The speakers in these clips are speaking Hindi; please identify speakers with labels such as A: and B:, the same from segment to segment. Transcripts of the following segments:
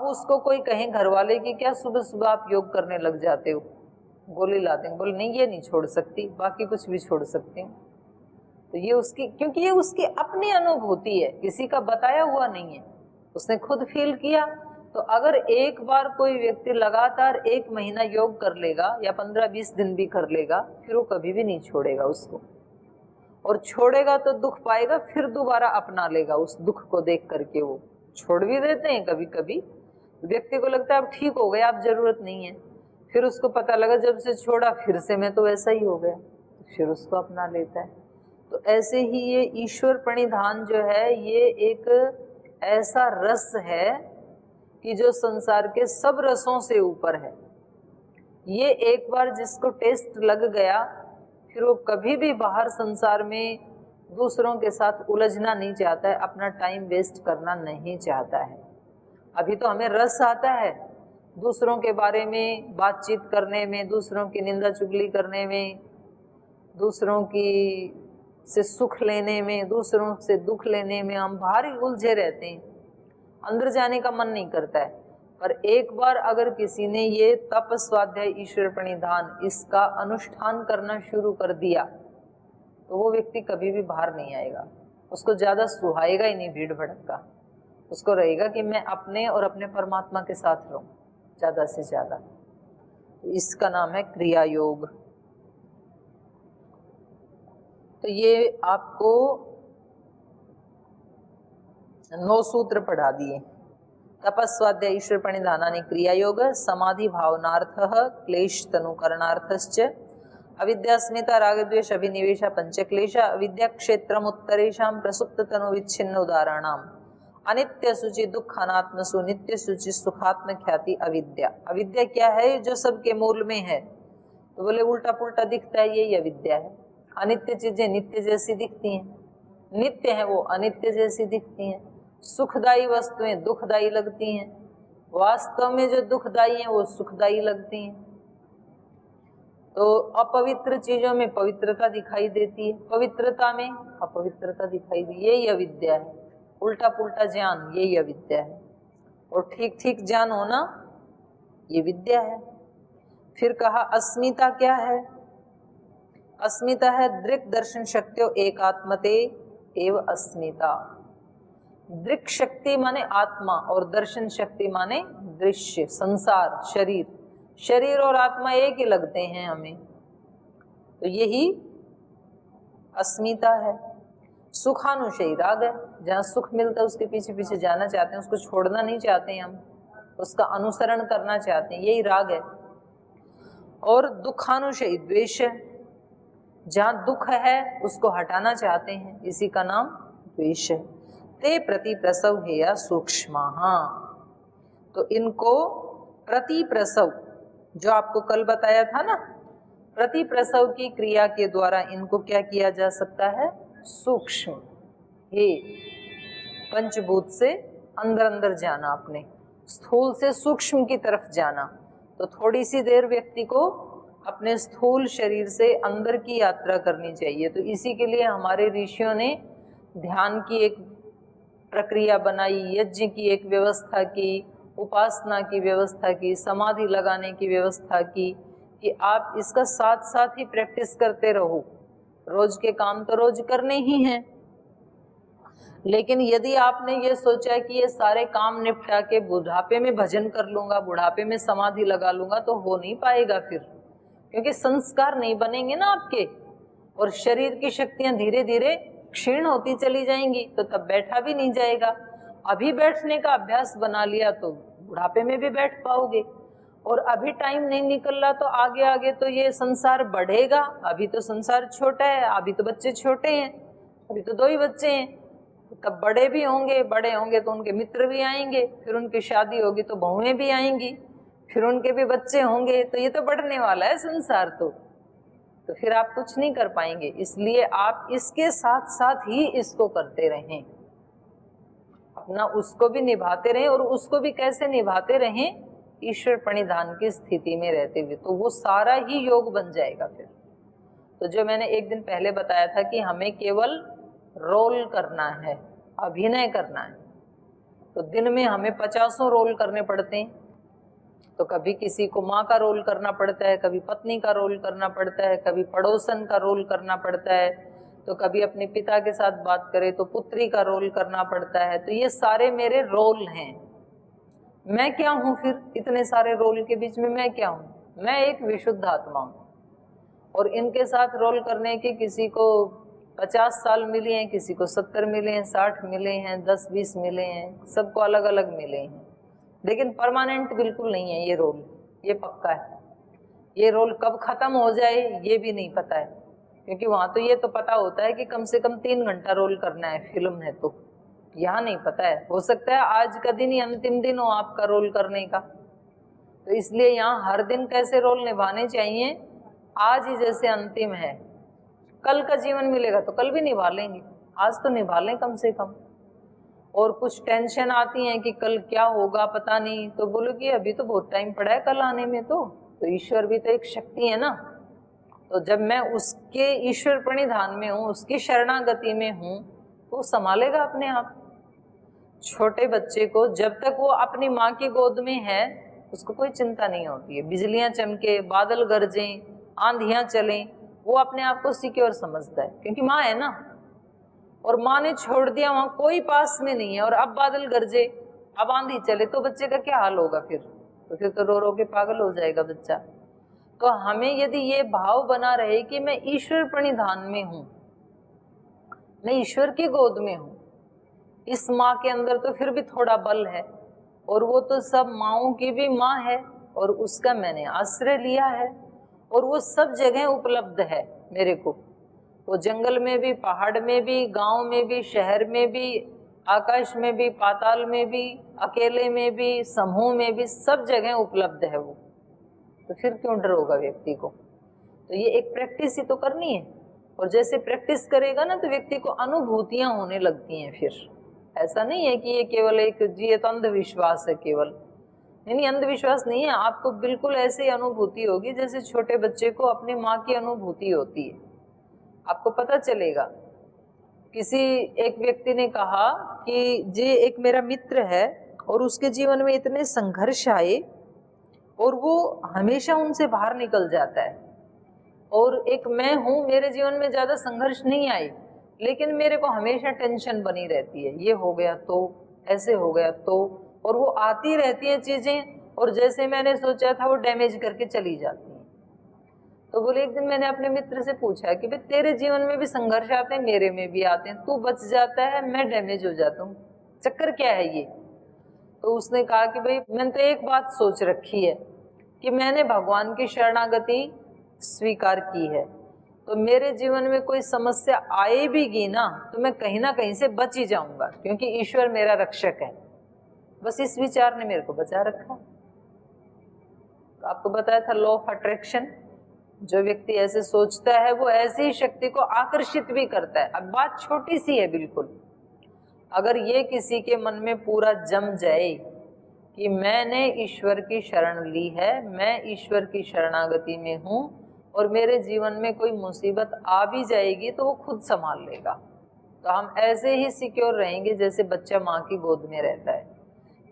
A: उसको कोई कहें घर वाले कि क्या सुबह सुबह आप योग करने लग जाते हो, गोली ला देंगे, बोले नहीं ये नहीं छोड़ सकती, बाकी कुछ भी छोड़ सकती हूँ। तो ये उसकी, क्योंकि ये उसकी अपनी अनुभूति है, किसी का बताया हुआ नहीं है, उसने खुद फील किया। तो अगर एक बार कोई व्यक्ति लगातार 1 महीना योग कर लेगा या 15-20 दिन भी कर लेगा, फिर वो कभी भी नहीं छोड़ेगा उसको, और छोड़ेगा तो दुख पाएगा, फिर दोबारा अपना लेगा उस दुख को देख करके। वो छोड़ भी देते हैं कभी कभी, व्यक्ति को लगता है अब ठीक हो गया, अब जरूरत नहीं है, फिर उसको पता लगा जब से छोड़ा फिर से मैं तो वैसा ही हो गया, फिर उसको अपना लेता है। तो ऐसे ही ये ईश्वर प्रणिधान जो है, ये एक ऐसा रस है कि जो संसार के सब रसों से ऊपर है। ये एक बार जिसको टेस्ट लग गया, फिर वो कभी भी बाहर संसार में दूसरों के साथ उलझना नहीं चाहता है, अपना टाइम वेस्ट करना नहीं चाहता है। अभी तो हमें रस आता है दूसरों के बारे में बातचीत करने में, दूसरों की निंदा चुगली करने में, दूसरों की से सुख लेने में, दूसरों से दुख लेने में हम बाहर ही उलझे रहते हैं, अंदर जाने का मन नहीं करता है। पर एक बार अगर किसी ने ये तप स्वाध्याय ईश्वर प्रणिधान इसका अनुष्ठान करना शुरू कर दिया, तो वो व्यक्ति कभी भी बाहर नहीं आएगा, उसको ज्यादा सुहाएगा ही नहीं भीड़ भड़का, उसको रहेगा कि मैं अपने और अपने परमात्मा के साथ रहूं ज्यादा से ज्यादा। तो इसका नाम है क्रिया योग। तो ये आपको 9 सूत्र पढ़ा दिए। तपस्वाध्याय ईश्वर प्रणिधानानि क्रिया योग, समाधि भावनार्थः क्लेश तनुकरणार्थश्च, अविद्यास्मिता राग द्वेष अभिनिवेशा पंचक्लेशा, अविद्या क्षेत्रम उत्तरेषां प्रसुप्त तनु विच्छिन्न उदाहरणाम, अनित्य सूचि दुख अनात्मसु नित्य सूचि सुखात्म ख्याति अविद्या। अविद्या क्या है? जो सबके मूल में है। तो बोले उल्टा पुल्टा दिखता है, यही अविद्या है। अनित्य चीजें नित्य जैसी दिखती हैं, नित्य है वो अनित्य जैसी दिखती हैं। सुखदायी वस्तुएं दुखदायी लगती हैं, वास्तव में जो दुखदायी हैं वो सुखदायी लगती हैं। तो अपवित्र चीजों में पवित्रता दिखाई देती है, पवित्रता में अपवित्रता दिखाई दी, यही अविद्या है। उल्टा पुल्टा ज्ञान यही अविद्या है, और ठीक ठीक ज्ञान होना ये विद्या है। फिर कहा अस्मिता क्या है? अस्मिता है दृक् दर्शन शक्तियों एकात्मते एव अस्मिता। दृक् शक्ति माने आत्मा और दर्शन शक्ति माने दृश्य, संसार, शरीर। शरीर और आत्मा एक ही लगते हैं हमें, तो यही अस्मिता है। सुखानुशयी राग है, जहाँ सुख मिलता है उसके पीछे पीछे जाना चाहते हैं, उसको छोड़ना नहीं चाहते हैं हम, उसका अनुसरण करना चाहते हैं, यही राग है। और दुखानुशयी द्वेष है, जहाँ दुख है उसको हटाना चाहते हैं, इसी का नाम द्वेष है। ते प्रति प्रसव है या सूक्ष्म, तो इनको प्रति प्रसव, जो आपको कल बताया था ना, प्रति प्रसव की क्रिया के द्वारा इनको क्या किया जा सकता है? सूक्ष्म, हे पंचभूत से अंदर अंदर जाना, अपने स्थूल से सूक्ष्म की तरफ जाना। तो थोड़ी सी देर व्यक्ति को अपने स्थूल शरीर से अंदर की यात्रा करनी चाहिए। तो इसी के लिए हमारे ऋषियों ने ध्यान की एक प्रक्रिया बनाई, यज्ञ की एक व्यवस्था की, उपासना की व्यवस्था की, समाधि लगाने की व्यवस्था की, कि आप इसका साथ साथ ही प्रैक्टिस करते रहो। रोज के काम तो रोज करने ही हैं, लेकिन यदि आपने ये सोचा कि ये सारे काम निपटा के बुढ़ापे में भजन कर लूंगा, बुढ़ापे में समाधि लगा लूंगा, तो हो नहीं पाएगा फिर, क्योंकि संस्कार नहीं बनेंगे ना आपके, और शरीर की शक्तियां धीरे धीरे क्षीण होती चली जाएंगी, तो तब बैठा भी नहीं जाएगा। अभी बैठने का अभ्यास बना लिया तो बुढ़ापे में भी बैठ पाओगे, और अभी टाइम नहीं निकल रहा तो आगे आगे तो ये संसार बढ़ेगा। अभी तो संसार छोटा है, अभी तो बच्चे छोटे हैं, अभी तो 2 ही बच्चे हैं, तब बड़े भी होंगे, बड़े होंगे तो उनके मित्र भी आएंगे, फिर उनकी शादी होगी तो बहुएं भी आएंगी, फिर उनके भी बच्चे होंगे, तो ये तो बढ़ने वाला है संसार। तो फिर आप कुछ नहीं कर पाएंगे। इसलिए आप इसके साथ साथ ही इसको करते रहें, अपना उसको भी निभाते रहें, और उसको भी कैसे निभाते रहें? ईश्वर प्रणिधान की स्थिति में रहते हुए, तो वो सारा ही योग बन जाएगा फिर। तो जो मैंने एक दिन पहले बताया था कि हमें केवल रोल करना है, अभिनय करना है, तो दिन में हमें 50 रोल करने पड़ते हैं। तो कभी किसी को माँ का रोल करना पड़ता है, कभी पत्नी का रोल करना पड़ता है, कभी पड़ोसन का रोल करना पड़ता है, तो कभी अपने पिता के साथ बात करें तो पुत्री का रोल करना पड़ता है। तो ये सारे मेरे रोल हैं। मैं क्या हूँ फिर इतने सारे रोल के बीच में? मैं क्या हूँ? मैं एक विशुद्ध आत्मा हूँ। और इनके साथ रोल करने के किसी को 50 साल मिले हैं, किसी को 70 मिले हैं, 60 मिले हैं, 10-20 मिले हैं, सबको अलग अलग मिले हैं। लेकिन परमानेंट बिल्कुल नहीं है ये रोल, ये पक्का है। ये रोल कब खत्म हो जाए ये भी नहीं पता है, क्योंकि वहां तो ये तो पता होता है कि कम से कम 3 घंटा रोल करना है, फिल्म है तो। यहाँ नहीं पता है, हो सकता है आज का दिन ही अंतिम दिन हो आपका रोल करने का। तो इसलिए यहाँ हर दिन कैसे रोल निभाने चाहिए, आज ही जैसे अंतिम है, कल का जीवन मिलेगा तो कल भी निभा लेंगे, आज तो निभा लें कम से कम। और कुछ टेंशन आती है कि कल क्या होगा पता नहीं, तो बोलो कि अभी तो बहुत टाइम पड़ा है कल आने में। तो ईश्वर भी तो एक शक्ति है ना। तो जब मैं उसके ईश्वर प्रणिधान में हूँ, उसकी शरणागति में हूँ, तो संभालेगा अपने आप। छोटे बच्चे को जब तक वो अपनी माँ की गोद में है उसको कोई चिंता नहीं होती है। बिजलियां चमके, बादल गरजें, आंधियां चलें, वो अपने आप को सिक्योर समझता है, क्योंकि माँ है ना। और माँ ने छोड़ दिया, वहां कोई पास में नहीं है, और अब बादल गरजे, अब आंधी चले, तो बच्चे का क्या हाल होगा फिर? तो फिर तो रो रो के पागल हो जाएगा बच्चा। तो हमें यदि ये भाव बना रहे कि मैं ईश्वर प्रणिधान में हूं, मैं ईश्वर की गोद में हूं, इस माँ के अंदर तो फिर भी थोड़ा बल है, और वो तो सब माँओं की भी माँ है, और उसका मैंने आश्रय लिया है, और वो सब जगह उपलब्ध है मेरे को। वो जंगल में भी, पहाड़ में भी, गांव में भी, शहर में भी, आकाश में भी, पाताल में भी, अकेले में भी, समूह में भी, सब जगह उपलब्ध है वो। तो फिर क्यों डर होगा व्यक्ति को? तो ये एक प्रैक्टिस ही तो करनी है। और जैसे प्रैक्टिस करेगा ना तो व्यक्ति को अनुभूतियां होने लगती हैं। फिर ऐसा नहीं है कि ये केवल एक जी तो अंधविश्वास है केवल, नहीं, अंधविश्वास नहीं है। आपको बिल्कुल ऐसी अनुभूति होगी जैसे छोटे बच्चे को अपनी माँ की अनुभूति होती है। आपको पता चलेगा। किसी एक व्यक्ति ने कहा कि जी एक मेरा मित्र है और उसके जीवन में इतने संघर्ष आए और वो हमेशा उनसे बाहर निकल जाता है, और एक मैं हूँ, मेरे जीवन में ज़्यादा संघर्ष नहीं आए, लेकिन मेरे को हमेशा टेंशन बनी रहती है, ये हो गया तो, ऐसे हो गया तो, और वो आती रहती हैं चीज़ें, और जैसे मैंने सोचा था वो डैमेज करके चली जाती हैं। तो बोले, एक दिन मैंने अपने मित्र से पूछा कि भाई तेरे जीवन में भी संघर्ष आते हैं, मेरे में भी आते हैं, तू बच जाता है, मैं डैमेज हो जाता हूँ, चक्कर क्या है ये? तो उसने कहा कि भाई मैंने तो एक बात सोच रखी है कि मैंने भगवान की शरणागति स्वीकार की है, तो मेरे जीवन में कोई समस्या आए भी गी ना तो मैं कहीं ना कहीं से बच ही जाऊंगा, क्योंकि ईश्वर मेरा रक्षक है। बस इस विचार ने मेरे को बचा रखा। तो आपको बताया था लॉ ऑफ अट्रैक्शन, जो व्यक्ति ऐसे सोचता है वो ऐसी ही शक्ति को आकर्षित भी करता है। अब बात छोटी सी है बिल्कुल, अगर ये किसी के मन में पूरा जम जाए कि मैंने ईश्वर की शरण ली है, मैं ईश्वर की शरणागति में हूँ, और मेरे जीवन में कोई मुसीबत आ भी जाएगी तो वो खुद संभाल लेगा। तो हम ऐसे ही सिक्योर रहेंगे जैसे बच्चा माँ की गोद में रहता है।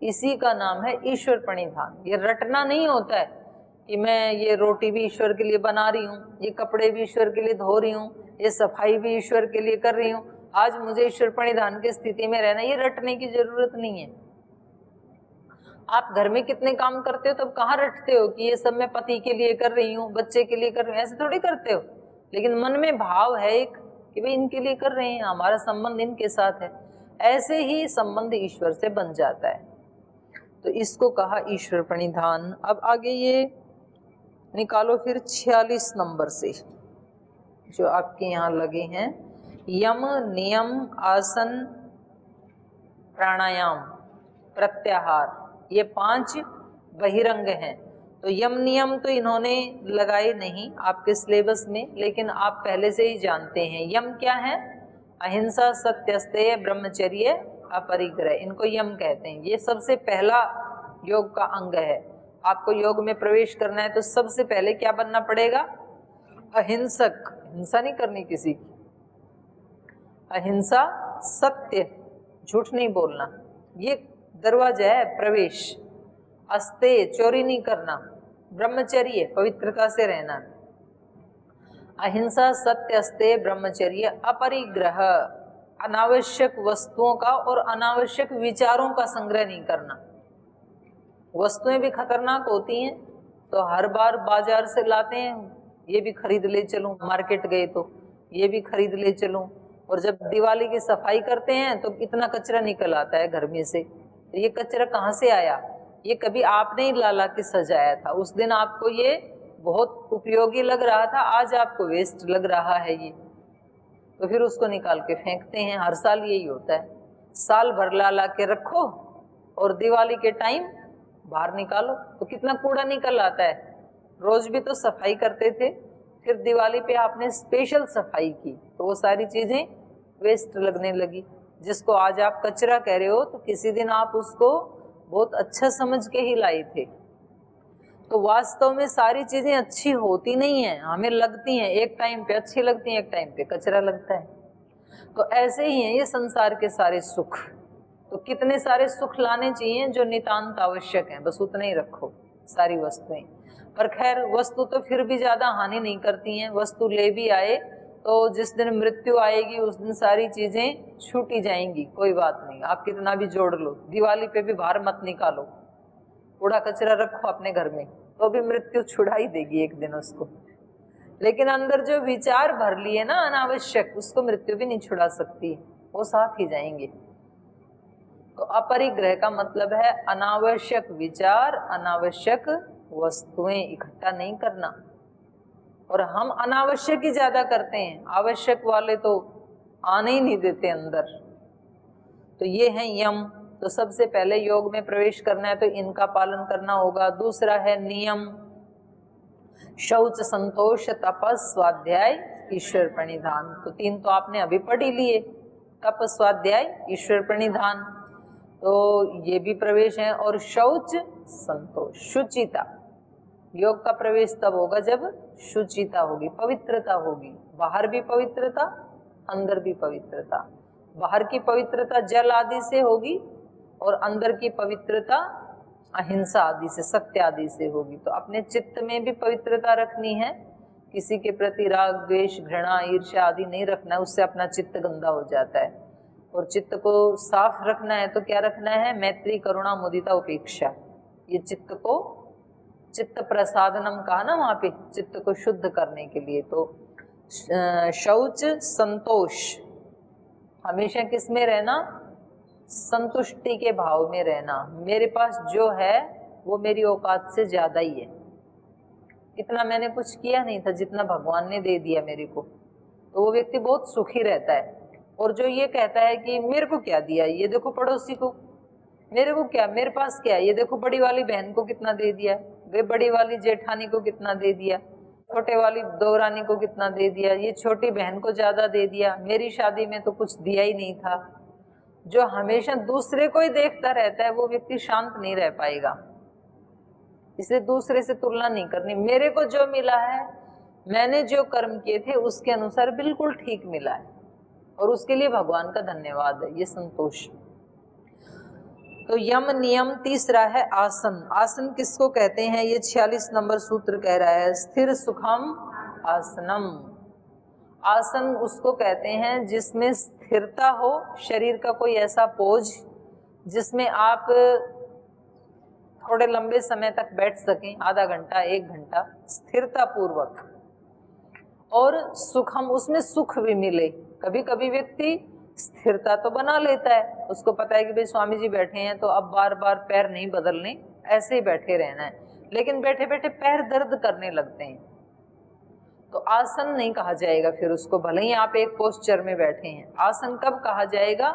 A: इसी का नाम है ईश्वर प्रणिधान। ये रटना नहीं होता है कि मैं ये रोटी भी ईश्वर के लिए बना रही हूँ, ये कपड़े भी ईश्वर के लिए धो रही हूँ, ये सफाई भी ईश्वर के लिए कर रही हूँ, आज मुझे ईश्वर प्रणिधान की स्थिति में रहना। ये रटने की जरूरत नहीं है। आप घर में कितने काम करते हो, तब कहाँ रटते हो कि ये सब मैं पति के लिए कर रही हूँ, बच्चे के लिए कर रही हूँ, ऐसे थोड़ी करते हो। लेकिन मन में भाव है एक कि भाई इनके लिए कर रहे हैं, हमारा संबंध इनके साथ है। ऐसे ही संबंध ईश्वर से बन जाता है। तो इसको कहा ईश्वर प्रणिधान। अब आगे ये निकालो फिर 46 नंबर से जो आपके यहाँ लगे हैं, यम, नियम, आसन, प्राणायाम, प्रत्याहार, ये 5 बहिरंग हैं। तो यम नियम तो इन्होंने लगाए नहीं आपके सिलेबस में, लेकिन आप पहले से ही जानते हैं। यम क्या है? अहिंसा, सत्यस्तेय, ब्रह्मचर्य, अपरिग्रह, इनको यम कहते हैं। ये सबसे पहला योग का अंग है। आपको योग में प्रवेश करना है तो सबसे पहले क्या बनना पड़ेगा? अहिंसक। हिंसा नहीं करनी किसी की, अहिंसा, सत्य, झूठ नहीं बोलना, ये दरवाजा है प्रवेश। अस्ते चोरी नहीं करना, ब्रह्मचर्य पवित्रता से रहना। अहिंसा सत्य अस्ते ब्रह्मचर्य अपरिग्रह, अनावश्यक वस्तुओं का और अनावश्यक विचारों का संग्रह नहीं करना। वस्तुएं भी खतरनाक होती हैं, तो हर बार बाजार से लाते हैं, ये भी खरीद ले चलूं, मार्केट गए तो ये भी खरीद ले चलूं, और जब दिवाली की सफाई करते हैं तो इतना कचरा निकल आता है घर में से। ये कचरा कहाँ से आया? ये कभी आपने ही ला के सजाया था, उस दिन आपको ये बहुत उपयोगी लग रहा था, आज आपको वेस्ट लग रहा है ये, तो फिर उसको निकाल के फेंकते हैं। हर साल यही होता है, साल भर ला के रखो और दिवाली के टाइम बाहर निकालो तो कितना कूड़ा निकल आता है। रोज भी तो सफाई करते थे, फिर दिवाली पे आपने स्पेशल सफाई की तो वो सारी चीजें वेस्ट लगने लगी। जिसको आज आप कचरा कह रहे हो तो किसी दिन आप उसको बहुत अच्छा समझ के ही लाए थे। तो वास्तव में सारी चीजें अच्छी होती नहीं है, हमें लगती हैं, एक टाइम पे अच्छी लगती हैं, एक टाइम पे कचरा लगता है। तो ऐसे ही है ये संसार के सारे सुख। तो कितने सारे सुख लाने चाहिए जो नितांत आवश्यक हैं, बस उतने ही रखो सारी वस्तुएं। पर खैर वस्तु तो फिर भी ज्यादा हानि नहीं करती हैं। वस्तु ले भी आए तो जिस दिन मृत्यु आएगी उस दिन सारी चीजें छूटी जाएंगी, कोई बात नहीं, आप कितना भी जोड़ लो। दिवाली पे भी बाहर मत निकालो, कूड़ा कचरा रखो अपने घर में, तो भी मृत्यु छुड़ा ही देगी एक दिन उसको। लेकिन अंदर जो विचार भर लिए ना अनावश्यक, उसको मृत्यु भी नहीं छुड़ा सकती, वो साथ ही जाएंगे। तो अपरिग्रह का मतलब है अनावश्यक विचार, अनावश्यक वस्तुएं इकट्ठा नहीं करना। और हम अनावश्यक ही ज्यादा करते हैं, आवश्यक वाले तो आने ही नहीं देते अंदर। तो ये है यम। तो सबसे पहले योग में प्रवेश करना है तो इनका पालन करना होगा। दूसरा है नियम, शौच, संतोष, तपस, स्वाध्याय, ईश्वर प्रणिधान। तो तीन तो आपने अभी पढ़ ही लिए, तप, स्वाध्याय, ईश्वर प्रणिधान, तो ये भी प्रवेश है। और शौच, संतोष, शुचिता। योग का प्रवेश तब होगा जब शुचिता होगी, पवित्रता होगी। बाहर भी पवित्रता, अंदर भी पवित्रता। बाहर की पवित्रता जल आदि से होगी और अंदर की पवित्रता अहिंसा आदि से, सत्य आदि से होगी। तो अपने चित्त में भी पवित्रता रखनी है, किसी के प्रति राग, द्वेष, घृणा, ईर्ष्या आदि नहीं रखना है, उससे अपना चित्त गंदा हो जाता है। और चित्त को साफ रखना है तो क्या रखना है? मैत्री, करुणा, मुदिता, उपेक्षा। ये चित्त को, चित्त प्रसादनम कहा ना वहाँ पे, चित्त को शुद्ध करने के लिए। तो शौच, संतोष, हमेशा किस में रहना? संतुष्टि के भाव में रहना। मेरे पास जो है वो मेरी औकात से ज्यादा ही है, इतना मैंने कुछ किया नहीं था जितना भगवान ने दे दिया मेरे को, तो वो व्यक्ति बहुत सुखी रहता है। और जो ये कहता है कि मेरे को क्या दिया, ये देखो पड़ोसी को, मेरे को क्या, मेरे पास क्या, ये देखो बड़ी वाली बहन को कितना दे दिया, वे बड़ी वाली जेठानी को कितना दे दिया, छोटे वाली देवरानी को कितना दे दिया, ये छोटी बहन को ज्यादा दे दिया, मेरी शादी में तो कुछ दिया ही नहीं था। जो हमेशा दूसरे को ही देखता रहता है वो व्यक्ति शांत नहीं रह पाएगा। इसलिए दूसरे से तुलना नहीं करनी। मेरे को जो मिला है, मैंने जो कर्म किए थे उसके अनुसार बिल्कुल ठीक मिला है, और उसके लिए भगवान का धन्यवाद है, ये संतोष। तो यम नियम। तीसरा है आसन। आसन किसको कहते हैं? ये 46 नंबर सूत्र कह रहा है, स्थिर सुखम आसनम। आसन उसको कहते हैं जिसमें स्थिरता हो, शरीर का कोई ऐसा पोज जिसमें आप थोड़े लंबे समय तक बैठ सकें, आधा घंटा, 1 घंटा, स्थिरता पूर्वक। और सुखम, उसमें सुख भी मिले। कभी कभी व्यक्ति स्थिरता तो बना लेता है, उसको पता है कि भाई स्वामी जी बैठे हैं तो अब बार बार पैर नहीं बदलने, ऐसे ही बैठे रहना है, लेकिन बैठे बैठे पैर दर्द करने लगते हैं तो आसन नहीं कहा जाएगा फिर उसको, भले ही आप एक पोस्चर में बैठे हैं। आसन कब कहा जाएगा?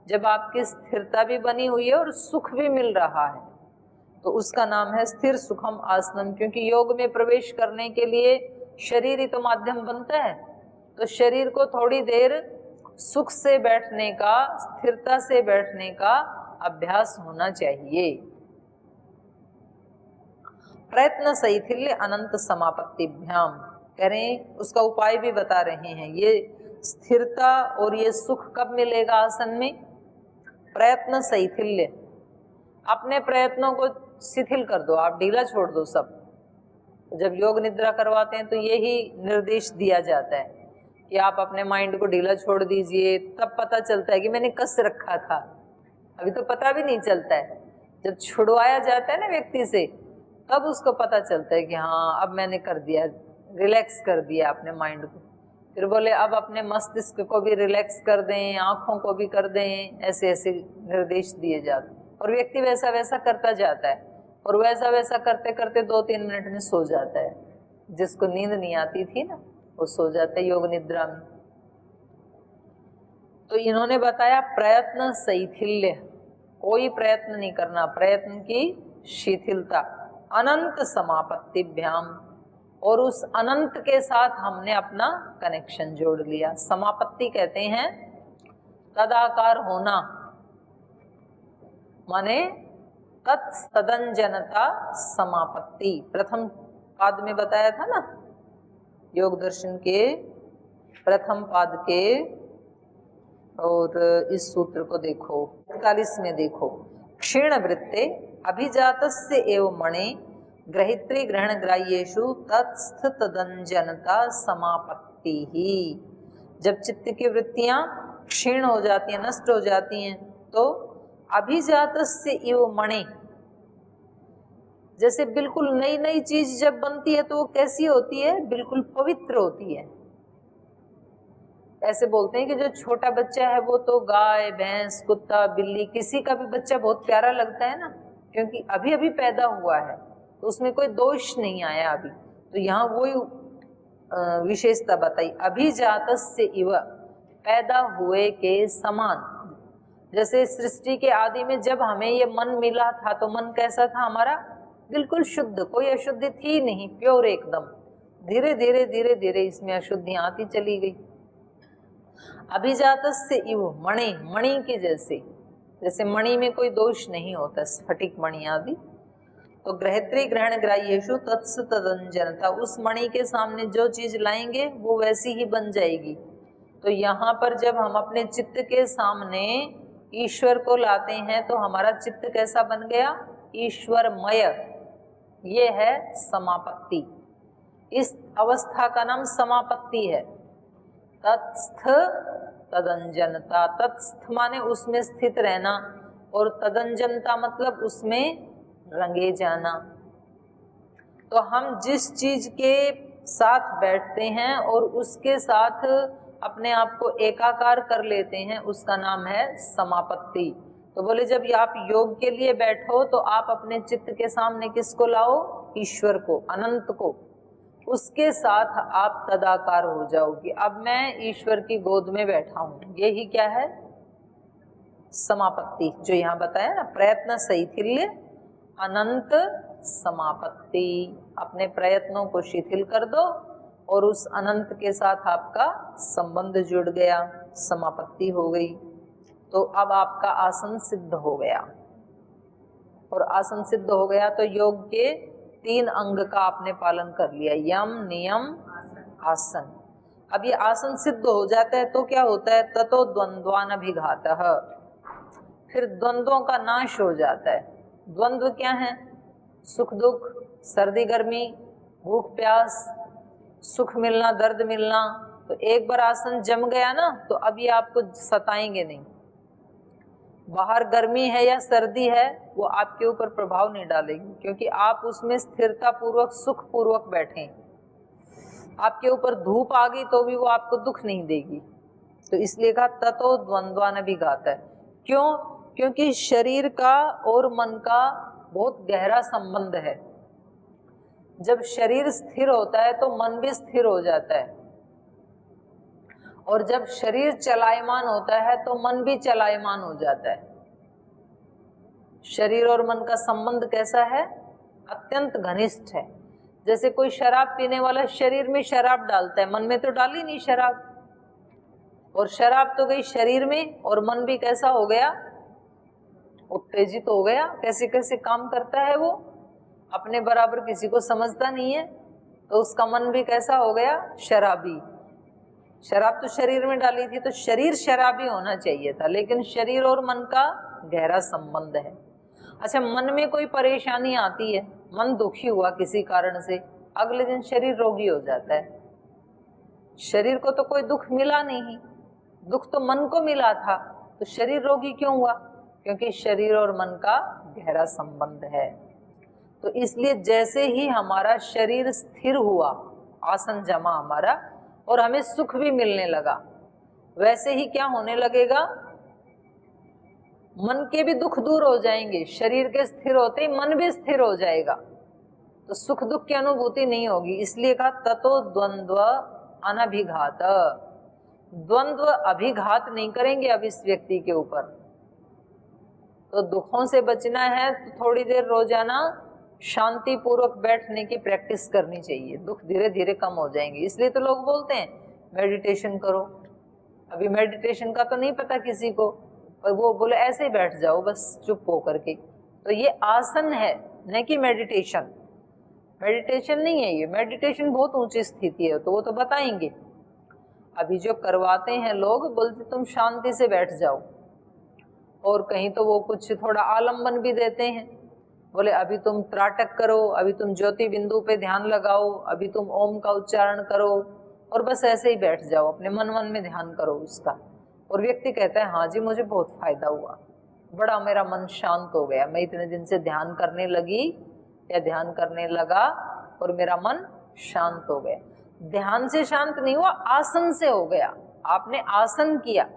A: जब आपकी स्थिरता भी बनी हुई है और सुख भी मिल रहा है, तो उसका नाम है स्थिर सुखम आसनम। क्योंकि योग में प्रवेश करने के लिए शरीर ही तो माध्यम बनता है, तो शरीर को थोड़ी देर सुख से बैठने का, स्थिरता से बैठने का अभ्यास होना चाहिए। प्रयत्न शैथिल्य अनंत समापत्तिभ्याम करें, उसका उपाय भी बता रहे हैं। ये स्थिरता और ये सुख कब मिलेगा आसन में? प्रयत्न शैथिल्य, अपने प्रयत्नों को शिथिल कर दो, आप ढीला छोड़ दो सब। जब योग निद्रा करवाते हैं तो यही निर्देश दिया जाता है कि आप अपने माइंड को ढीला छोड़ दीजिए, तब पता चलता है कि मैंने कस रखा था। अभी तो पता भी नहीं चलता है, जब छुड़वाया जाता है ना व्यक्ति से, तब उसको पता चलता है कि हाँ अब मैंने कर दिया, रिलैक्स कर दिया अपने माइंड को। फिर बोले अब अपने मस्तिष्क को भी रिलैक्स कर दें, आँखों को भी कर दें, ऐसे ऐसे निर्देश दिए जाते हैं और व्यक्ति वैसा वैसा करता जाता है और वैसा वैसा करते करते 2-3 मिनट में सो जाता है। जिसको नींद नहीं आती थी ना वो सो जाता है योग निद्रा में। तो इन्होंने बताया प्रयत्न शैथिल्य, कोई प्रयत्न नहीं करना, प्रयत्न की शिथिलता, अनंत समापत्तिभ्याम, और उस अनंत के साथ हमने अपना कनेक्शन जोड़ लिया। समापत्ति कहते हैं तदाकार होना, माने तत्सदंजनता समापत्ति। प्रथम पाद में बताया था ना, योग दर्शन के प्रथम पाद के, और इस सूत्र को देखो 41 में देखो, क्षीण वृत्ते अभिजातस्य एव मणे ग्रहित्री ग्रहण ग्राह्येषु तत्स्थ तदंजनता समापत्ति ही। जब चित्त की वृत्तियां क्षीण हो जाती हैं, नष्ट हो जाती हैं, तो अभिजातस्य एव मणे, जैसे बिल्कुल नई नई चीज जब बनती है तो वो कैसी होती है, बिल्कुल पवित्र होती है। ऐसे बोलते हैं कि जो छोटा बच्चा है वो तो गाय भैंस कुत्ता बिल्ली किसी का भी बच्चा बहुत प्यारा लगता है ना, क्योंकि अभी अभी पैदा हुआ है तो उसमें कोई दोष नहीं आया अभी। तो यहाँ वही विशेषता बताई, अभिजातस्य इव, पैदा हुए के समान। जैसे सृष्टि के आदि में जब हमें ये मन मिला था तो मन कैसा था हमारा, बिल्कुल शुद्ध, कोई अशुद्धि थी नहीं, प्योर एकदम। धीरे धीरे धीरे धीरे इसमें अशुद्धियां आती चली गई। अभिजातस्य इव मणि, मणि के जैसे, जैसे मणि में कोई दोष नहीं होता, स्फटिक मणि आदि। तो ग्रहित्री ग्रहण ग्राह्येषु तत्स तदंजनता, उस मणि के सामने जो चीज लाएंगे वो वैसी ही बन जाएगी। तो यहाँ पर जब हम अपने चित्त के सामने ईश्वर को लाते हैं तो हमारा चित्त कैसा बन गया, ईश्वरमय। ये है समापत्ति, इस अवस्था का नाम समापत्ति है। तत्स्थ तदंजनता, तत्स्थ माने उसमें स्थित रहना, और तदंजनता मतलब उसमें रंगे जाना। तो हम जिस चीज के साथ बैठते हैं और उसके साथ अपने आप को एकाकार कर लेते हैं, उसका नाम है समापत्ति। तो बोले जब आप योग के लिए बैठो तो आप अपने चित्त के सामने किसको लाओ, ईश्वर को, अनंत को, उसके साथ आप तदाकार हो जाओगे। अब मैं ईश्वर की गोद में बैठा हूं, यही क्या है, समापत्ति। जो यहाँ बताया ना, प्रयत्न शैथिल्य अनंत समापत्ति। अपने प्रयत्नों को शिथिल कर दो और उस अनंत के साथ आपका संबंध जुड़ गया, समापत्ति हो गई। तो अब आपका आसन सिद्ध हो गया, और आसन सिद्ध हो गया तो योग के 3 अंग का आपने पालन कर लिया, यम नियम आसन। अब ये आसन सिद्ध हो जाता है तो क्या होता है, ततो द्वंद्वानभिघातः, फिर द्वंद्वों का नाश हो जाता है। द्वंद्व क्या है, सुख दुख, सर्दी गर्मी, भूख प्यास, सुख मिलना दर्द मिलना। तो एक बार आसन जम गया ना तो अब ये आपको सताएंगे नहीं। बाहर गर्मी है या सर्दी है वो आपके ऊपर प्रभाव नहीं डालेगी, क्योंकि आप उसमें स्थिरता पूर्वक सुख पूर्वक बैठे। आपके ऊपर धूप आ गई तो भी वो आपको दुख नहीं देगी। तो इसलिए कहा ततो द्वंद्वानभिघातः है। क्यों, क्योंकि शरीर का और मन का बहुत गहरा संबंध है। जब शरीर स्थिर होता है तो मन भी स्थिर हो जाता है, और जब शरीर चलायमान होता है तो मन भी चलायमान हो जाता है। शरीर और मन का संबंध कैसा है, अत्यंत घनिष्ठ है। जैसे कोई शराब पीने वाला शरीर में शराब डालता है, मन में तो डाली नहीं शराब, और शराब तो गई शरीर में और मन भी कैसा हो गया, उत्तेजित हो गया। कैसे कैसे काम करता है वो, अपने बराबर किसी को समझता नहीं है, तो उसका मन भी कैसा हो गया, शराबी। शराब तो शरीर में डाली थी तो शरीर शराबी होना चाहिए था, लेकिन शरीर और मन का गहरा संबंध है। अच्छा, मन में कोई परेशानी आती है, मन दुखी हुआ किसी कारण से, अगले दिन शरीर रोगी हो जाता है। शरीर को तो कोई दुख मिला नहीं, दुख तो मन को मिला था, तो शरीर रोगी क्यों हुआ? क्योंकि शरीर और मन का गहरा संबंध है। तो इसलिए जैसे ही हमारा शरीर स्थिर हुआ, आसन जमा हमारा, और हमें सुख भी मिलने लगा, वैसे ही क्या होने लगेगा, मन के भी दुख दूर हो जाएंगे। शरीर के स्थिर होते ही मन भी स्थिर हो जाएगा, तो सुख दुख की अनुभूति नहीं होगी। इसलिए कहा ततो द्वंद्व अनभिघात, द्वंद्व अभिघात नहीं करेंगे अब इस व्यक्ति के ऊपर। तो दुखों से बचना है तो थोड़ी देर रोजाना शांति पूर्वक बैठने की प्रैक्टिस करनी चाहिए, दुख धीरे धीरे कम हो जाएंगे। इसलिए तो लोग बोलते हैं मेडिटेशन करो। अभी मेडिटेशन का तो नहीं पता किसी को, पर वो बोले ऐसे ही बैठ जाओ बस चुप हो करके। तो ये आसन है, न कि मेडिटेशन। मेडिटेशन नहीं है ये, मेडिटेशन बहुत ऊंची स्थिति है, तो वो तो बताएंगे। अभी जो करवाते हैं लोग, बोलते तुम शांति से बैठ जाओ, और कहीं तो वो कुछ थोड़ा आलम्बन भी देते हैं, बोले अभी तुम त्राटक करो, अभी तुम ज्योति बिंदु पे ध्यान लगाओ, अभी तुम ओम का उच्चारण करो, और बस ऐसे ही बैठ जाओ, अपने मन मन में ध्यान करो उसका। और व्यक्ति कहता है हाँ जी मुझे बहुत फायदा हुआ, बड़ा मेरा मन शांत हो गया, मैं इतने दिन से ध्यान करने लगी या ध्यान करने लगा और मेरा मन शांत हो गया। ध्यान से शांत नहीं हुआ, आसन से हो गया। आपने आसन किया,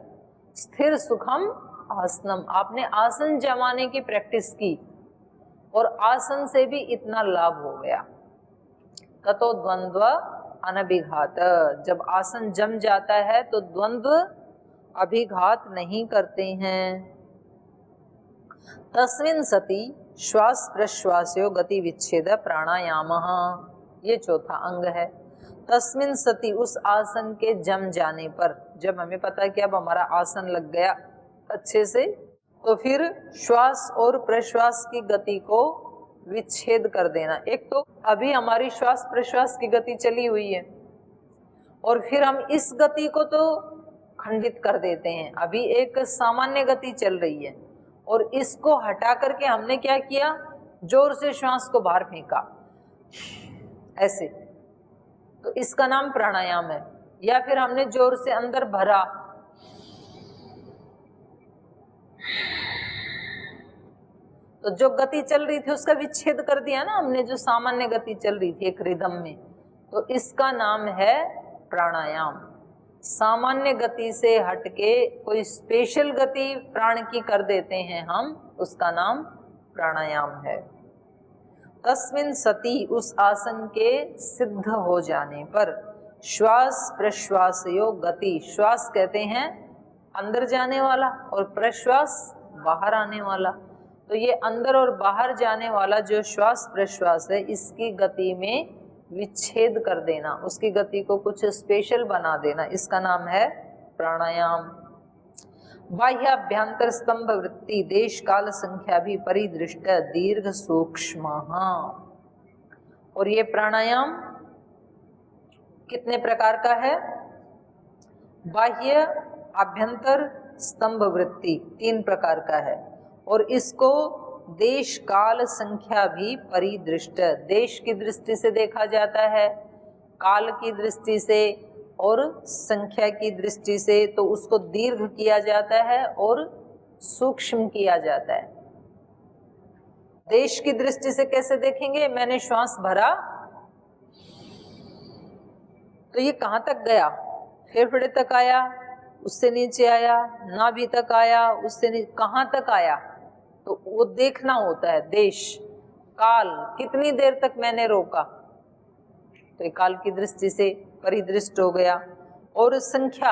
A: स्थिर सुखम आसनम, आपने आसन जमाने की प्रैक्टिस की और आसन से भी इतना लाभ हो गया। ततो द्वंद्व अनभिघात, जब आसन जम जाता है तो द्वंद्व अभिघात नहीं करते हैं। तस्मिन् सति श्वास प्रश्वासयो गति विच्छेद प्राणायाम, ये चौथा अंग है। तस्मिन् सति, उस आसन के जम जाने पर, जब हमें पता है कि अब हमारा आसन लग गया अच्छे से, तो फिर श्वास और प्रश्वास की गति को विच्छेद कर देना। एक तो अभी हमारी श्वास प्रश्वास की गति चली हुई है, और फिर हम इस गति को तो खंडित कर देते हैं। अभी एक सामान्य गति चल रही है और इसको हटा करके हमने क्या किया, जोर से श्वास को बाहर फेंका ऐसे, तो इसका नाम प्राणायाम है। या फिर हमने जोर से अंदर भरा, तो जो गति चल रही थी उसका विच्छेद कर दिया ना हमने, जो सामान्य गति चल रही थी एक रिदम में, तो इसका नाम है प्राणायाम। सामान्य गति से हटके कोई स्पेशल गति प्राण की कर देते हैं हम, उसका नाम प्राणायाम है। तस्मिन् सति, उस आसन के सिद्ध हो जाने पर, श्वास प्रश्वासयो गति, श्वास कहते हैं अंदर जाने वाला और प्रश्वास बाहर आने वाला, तो ये अंदर और बाहर जाने वाला जो श्वास प्रश्वास है, इसकी गति में विच्छेद कर देना, उसकी गति को कुछ स्पेशल बना देना, इसका नाम है प्राणायाम। बाह्याभ्यंतर स्तंभ वृत्ति देश काल संख्या भी परिदृष्ट दीर्घ सूक्ष्म। और ये प्राणायाम कितने प्रकार का है? बाह्य आभ्यंतर स्तंभ वृत्ति 3 प्रकार का है, और इसको देश काल संख्या भी परिदृष्ट, देश की दृष्टि से देखा जाता है, काल की दृष्टि से और संख्या की दृष्टि से, तो उसको दीर्घ किया जाता है और सूक्ष्म किया जाता है। देश की दृष्टि से कैसे देखेंगे? मैंने श्वास भरा तो ये कहाँ तक गया, फेफड़े तक आया, उससे नीचे आया, नाभि तक आया, उससे नीचे कहाँ तक आया, तो वो देखना होता है। देश काल, कितनी देर तक मैंने रोका, तो ये काल की दृष्टि से परिदृष्ट हो गया। और संख्या,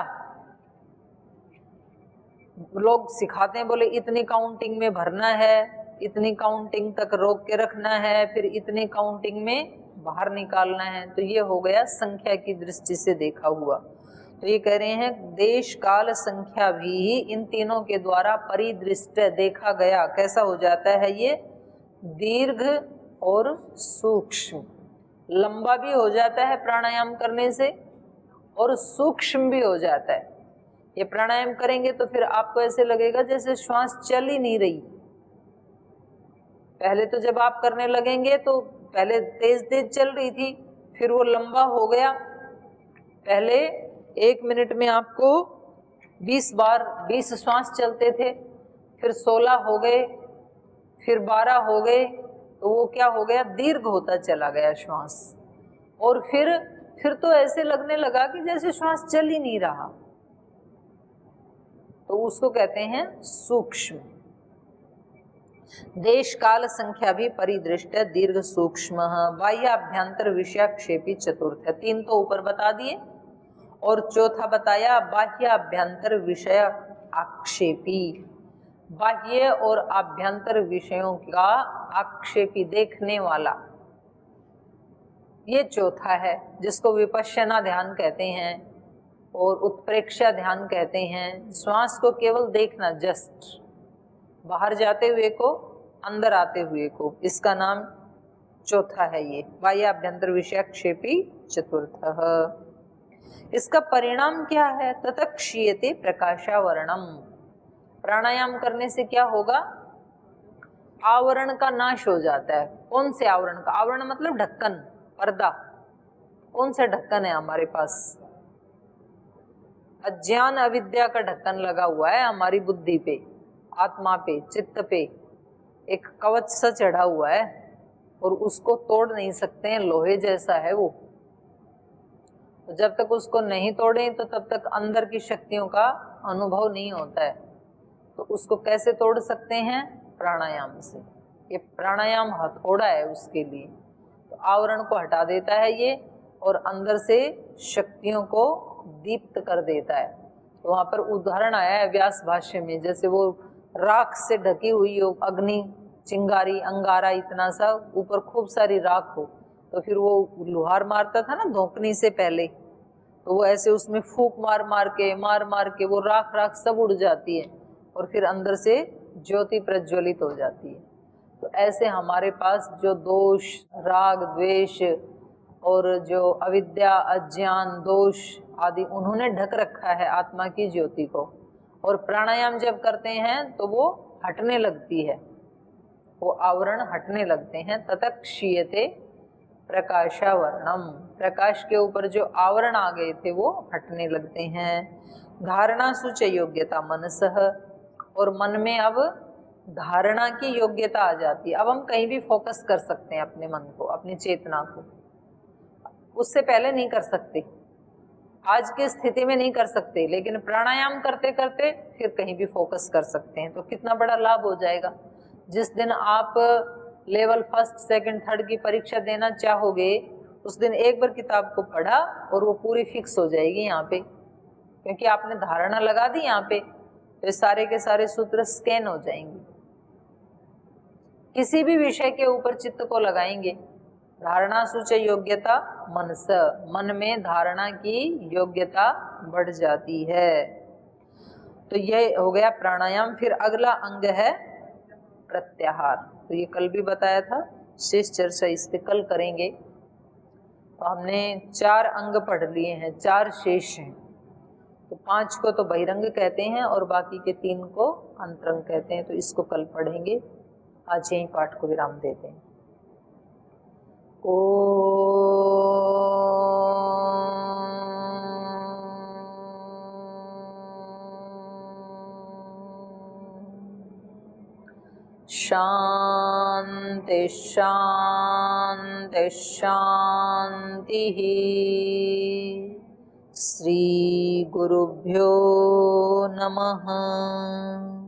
A: लोग सिखाते हैं, बोले इतनी काउंटिंग में भरना है, इतनी काउंटिंग तक रोक के रखना है, फिर इतनी काउंटिंग में बाहर निकालना है, तो ये हो गया संख्या की दृष्टि से देखा हुआ। तो ये कह रहे हैं देश काल संख्या भी इन तीनों के द्वारा परिदृष्ट देखा गया। कैसा हो जाता है ये? दीर्घ और सूक्ष्म। लंबा भी हो जाता है प्राणायाम करने से और सूक्ष्म भी हो जाता है। ये प्राणायाम करेंगे तो फिर आपको ऐसे लगेगा जैसे श्वास चल ही नहीं रही, पहले तो जब आप करने लगेंगे तो पहले तेज तेज चल रही थी, फिर वो लंबा हो गया। पहले 1 मिनट में आपको 20 बार 20 श्वास चलते थे, फिर 16 हो गए, फिर 12 हो गए, तो वो क्या हो गया, दीर्घ होता चला गया श्वास। और फिर तो ऐसे लगने लगा कि जैसे श्वास चल ही नहीं रहा, तो उसको कहते हैं सूक्ष्म। देश काल संख्या भी परिदृष्ट दीर्घ सूक्ष्म बाह्य अभ्यंतर विषयाक्षेपी चतुर्थ। 3 तो ऊपर बता दिए, और चौथा बताया बाह्य अभ्यंतर विषय आक्षेपी। बाह्य और आभ्यंतर विषयों का आक्षेपी, देखने वाला, ये चौथा है, जिसको विपश्यना ध्यान कहते हैं और उत्प्रेक्षा ध्यान कहते हैं। श्वास को केवल देखना, जस्ट बाहर जाते हुए को, अंदर आते हुए को, इसका नाम चौथा है ये बाह्य अभ्यंतर विषयाक्षेपी चतुर्थ। इसका परिणाम क्या है, ततः क्षीयते प्रकाशावरणम। प्राणायाम करने से क्या होगा, आवरण का नाश हो जाता है। कौन से आवरण का, आवरण मतलब ढक्कन, पर्दा। कौन सा ढक्कन है हमारे पास, अज्ञान अविद्या का ढक्कन लगा हुआ है हमारी बुद्धि पे, आत्मा पे, चित्त पे, एक कवच सा चढ़ा हुआ है, और उसको तोड़ नहीं सकते हैं, लोहे जैसा है वो। तो जब तक उसको नहीं तोड़ें तो तब तक अंदर की शक्तियों का अनुभव नहीं होता है। तो उसको कैसे तोड़ सकते हैं, प्राणायाम से। ये प्राणायाम हथौड़ा है उसके लिए। तो आवरण को हटा देता है ये, और अंदर से शक्तियों को दीप्त कर देता है। तो वहां पर उदाहरण आया है व्यास भाष्य में, जैसे वो राख से ढकी हुई हो, अग्नि, चिंगारी, अंगारा, इतना सा ऊपर खूब सारी राख हो, तो फिर वो लुहार मारता था ना धोकनी से पहले, तो वो ऐसे उसमें फूंक मार मार के वो राख सब उड़ जाती है, और फिर अंदर से ज्योति प्रज्वलित हो जाती है। तो ऐसे हमारे पास जो दोष, राग, द्वेष और जो अविद्या, अज्ञान, दोष आदि, उन्होंने ढक रखा है आत्मा की ज्योति को, और प्राणायाम जब करते हैं तो वो हटने लगती है, वो आवरण हटने लगते हैं। ततः क्षीयते प्रकाशावरणम, प्रकाश के ऊपर जो आवरण आ गए थे वो हटने लगते हैं। धारणा सूच योग्यता मनसह, और मन में अब धारणा की योग्यता आ जाती है। अब हम कहीं भी फोकस कर सकते हैं अपने मन को, अपनी चेतना को, उससे पहले नहीं कर सकते, आज की स्थिति में नहीं कर सकते, लेकिन प्राणायाम करते करते फिर कहीं भी फोकस कर सकते हैं। तो कितना बड़ा लाभ हो जाएगा। जिस दिन आप लेवल 1st, 2nd, 3rd की परीक्षा देना चाहोगे, उस दिन एक बार किताब को पढ़ा और वो पूरी फिक्स हो जाएगी यहाँ पे, क्योंकि आपने धारणा लगा दी यहाँ पे, तो सारे के सारे सूत्र स्कैन हो जाएंगे। किसी भी विषय के ऊपर चित्त को लगाएंगे, धारणा सूच योग्यता मनस, मन में धारणा की योग्यता बढ़ जाती है। तो ये हो गया प्राणायाम। फिर अगला अंग है प्रत्याहार। तो ये कल भी बताया था, शेष चर्चा इस पे कल करेंगे। तो हमने 4 अंग पढ़ लिए हैं, 4 शेष हैं। तो 5 को तो बहिरंग कहते हैं और बाकी के 3 को अंतरंग कहते हैं। तो इसको कल पढ़ेंगे। आज यही पाठ को विराम देते हैं। शांति शांति शांति। श्री गुरुभ्यो नमः।